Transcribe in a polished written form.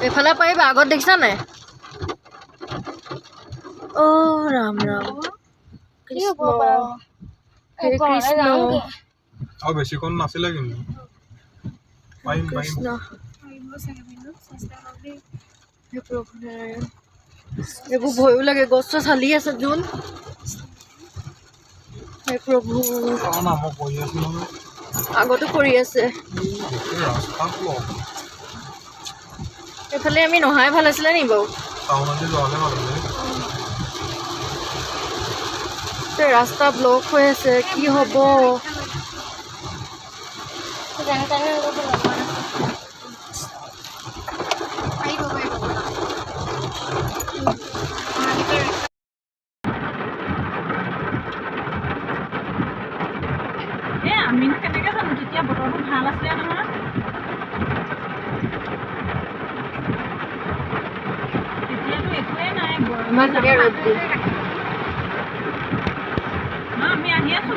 এফালে পাৰিবা আগত দেখিছা নাই অ ৰাম ৰাম কৃষ্ণ হৰে কৃষ্ণ আৰু বেছি কোন নাছিলে কিন্তু পাৰিম পাৰিম কৃষ্ণ হে প্ৰভু নাৰায়ণ এইবোৰ ভয়ো লাগে গছ চছ হালি আছে যোন হে প্ৰভু না মই পঢ়ি আছো নহয় আগতো কৰি আছে ৰাস্তা ব্লক এইফালে আমি নহাই ভাল আছিলে নি বাৰু টাউনতে যোৱালে মানুহে ৰাস্তা ব্লক হৈ আছে কি হ'ব আমিনো কেনেকৈ জানো তেতিয়া বতৰটো ভাল আছিলে নহয় তেতিয়াতো একোৱেই নাই ইমান ধুনীয়া ৰ'দ দিয়ে আমি আহি আছো